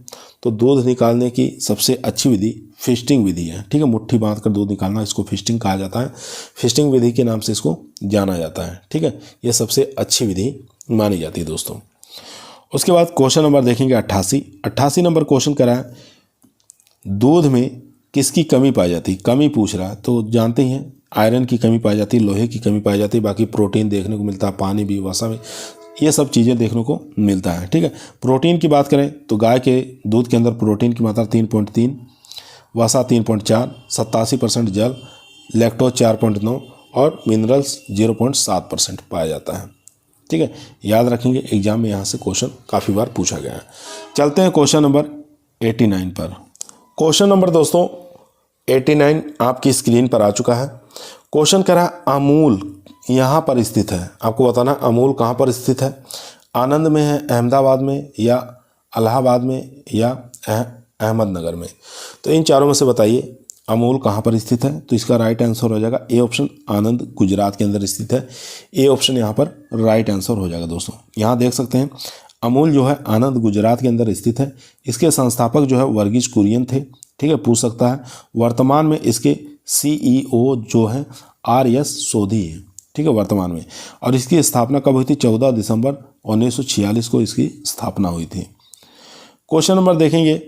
तो दूध निकालने की सबसे अच्छी विधि फिस्टिंग विधि है, ठीक है। मुट्ठी बांध कर दूध निकालना, इसको फिस्टिंग कहा जाता है। फिस्टिंग विधि के नाम से इसको जाना जाता है, ठीक है। ये सबसे अच्छी विधि मानी जाती है दोस्तों। उसके बाद क्वेश्चन नंबर देखेंगे 88 नंबर क्वेश्चन करा है, दूध में किसकी कमी पाई जाती है? कमी पूछ रहा है, तो जानते ही हैं आयरन की कमी पाई जाती है, लोहे की कमी पाई जाती है, बाकी प्रोटीन देखने को मिलता है, पानी भी, वसा भी, ये सब चीज़ें देखने को मिलता है, ठीक है। प्रोटीन की बात करें तो गाय के दूध के अंदर प्रोटीन की मात्रा 3.3, वसा 3.4, 87% जल, लैक्टोज 4.9 और मिनरल्स 0.7% पाया जाता है, ठीक है। याद रखेंगे, एग्जाम में यहाँ से क्वेश्चन काफ़ी बार पूछा गया है। चलते हैं क्वेश्चन नंबर 89 पर। क्वेश्चन नंबर दोस्तों 89 आपकी स्क्रीन पर आ चुका है। क्वेश्चन करा अमूल यहाँ पर स्थित है, आपको बताना अमूल कहाँ पर स्थित है। आनंद में है, अहमदाबाद में, या इलाहाबाद में, या अहमदनगर में। तो इन चारों में से बताइए अमूल कहाँ पर स्थित है। तो इसका राइट आंसर हो जाएगा ए ऑप्शन, आनंद गुजरात के अंदर स्थित है। ए ऑप्शन यहाँ पर राइट आंसर हो जाएगा दोस्तों। यहाँ देख सकते हैं अमूल जो है आनंद गुजरात के अंदर स्थित है। इसके संस्थापक जो है वर्गीज कुरियन थे, ठीक है, पूछ सकता है। वर्तमान में इसके CEO जो है RS सोधी है, ठीक है, वर्तमान में। और इसकी स्थापना कब हुई थी? 14 दिसंबर 1946 को इसकी स्थापना हुई थी। क्वेश्चन नंबर देखेंगे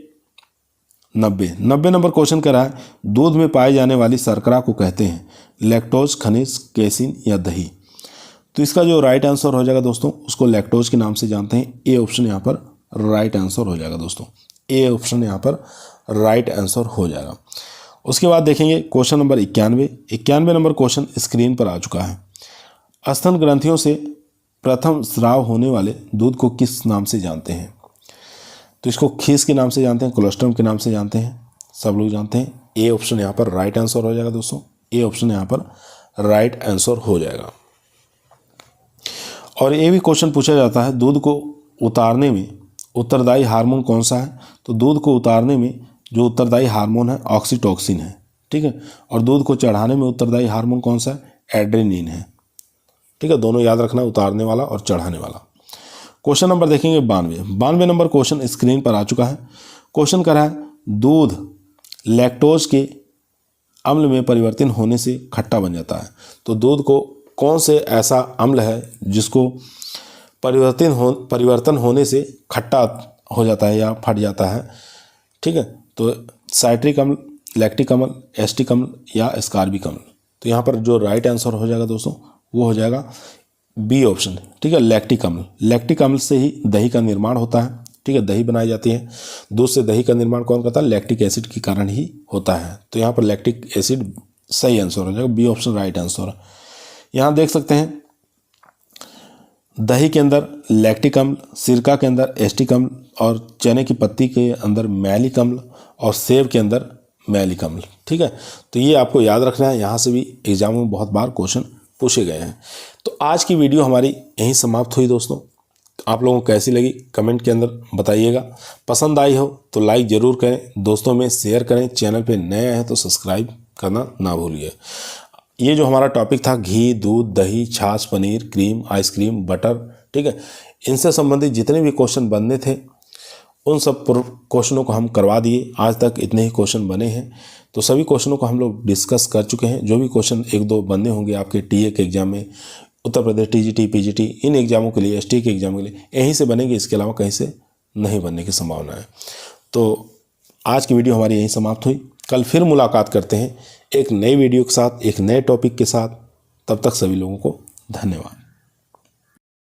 90 नंबर क्वेश्चन करा है, दूध में पाए जाने वाली शर्करा को कहते हैं लैक्टोज, खनिज, केसिन या दही। तो इसका जो राइट आंसर हो जाएगा दोस्तों, उसको लैक्टोज के नाम से जानते हैं। ए ऑप्शन यहाँ पर राइट आंसर हो जाएगा दोस्तों, ए ऑप्शन यहाँ पर राइट आंसर हो जाएगा। उसके बाद देखेंगे question number 91 number question screen पर आ चुका है। स्तन ग्रंथियों से प्रथम स्राव होने वाले दूध को किस नाम से जानते हैं? तो इसको खीस के नाम से जानते हैं, कोलेस्ट्रम के नाम से जानते हैं, सब लोग जानते हैं। ए ऑप्शन यहाँ पर राइट आंसर हो जाएगा दोस्तों, ए ऑप्शन यहाँ पर राइट आंसर हो जाएगा। और ये भी क्वेश्चन पूछा जाता है, दूध को उतारने में उत्तरदायी हार्मोन कौन सा है? तो दूध को उतारने में जो उत्तरदायी हार्मोन है ऑक्सीटोसिन है, ठीक है। और दूध को चढ़ाने में उत्तरदायी हार्मोन कौन सा है? एड्रेनिन है, ठीक है। दोनों याद रखना, उतारने वाला और चढ़ाने वाला। क्वेश्चन नंबर देखेंगे 92 नंबर क्वेश्चन स्क्रीन पर आ चुका है। क्वेश्चन करा है, दूध लैक्टोज के अम्ल में परिवर्तन होने से खट्टा बन जाता है। तो दूध को कौन से ऐसा अम्ल है जिसको परिवर्तन होने से खट्टा हो जाता है या फट जाता है, ठीक है। तो साइट्रिक अम्ल, लैक्टिक अम्ल, एस्टिक अम्ल या एस्कार्बिक अम्ल। तो यहाँ पर जो राइट आंसर हो जाएगा दोस्तों वो हो जाएगा बी ऑप्शन, ठीक है, लैक्टिक अम्ल। लैक्टिक अम्ल से ही दही का निर्माण होता है, ठीक है, दही बनाई जाती है। दूध से दही का निर्माण कौन करता है? लैक्टिक एसिड के कारण ही होता है। तो यहाँ पर लैक्टिक एसिड सही आंसर हो जाएगा, बी ऑप्शन राइट आंसर है। यहाँ देख सकते हैं दही के अंदर लैक्टिक अम्ल, सिरका के अंदर एस्टिक अम्ल, और चने की पत्ती के अंदर मैलिक अम्ल, और सेब के अंदर मैलिक अम्ल, ठीक है। तो ये आपको याद रखना है, यहाँ से भी एग्जाम में बहुत बार क्वेश्चन पूछे गए हैं। तो आज की वीडियो हमारी यहीं समाप्त हुई दोस्तों। आप लोगों को कैसी लगी कमेंट के अंदर बताइएगा। पसंद आई हो तो लाइक ज़रूर करें, दोस्तों में शेयर करें, चैनल पे नए हैं तो सब्सक्राइब करना ना भूलिए। ये जो हमारा टॉपिक था घी, दूध, दही, छाछ, पनीर, क्रीम, आइसक्रीम, बटर, ठीक है, इनसे संबंधित जितने भी क्वेश्चन बनने थे उन सब क्वेश्चनों को हम करवा दिए। आज तक इतने ही क्वेश्चन बने हैं, तो सभी क्वेश्चनों को हम लोग डिस्कस कर चुके हैं। जो भी क्वेश्चन एक दो बनने होंगे आपके टीए के एग्जाम में, उत्तर प्रदेश टीजीटी पीजीटी इन एग्जामों के लिए, एसटी के एग्जाम के लिए यहीं से बनेंगे, इसके अलावा कहीं से नहीं बनने की संभावना है। तो आज की वीडियो हमारी यहीं समाप्त हुई। कल फिर मुलाकात करते हैं एक नई वीडियो के साथ, एक नए टॉपिक के साथ। तब तक सभी लोगों को धन्यवाद।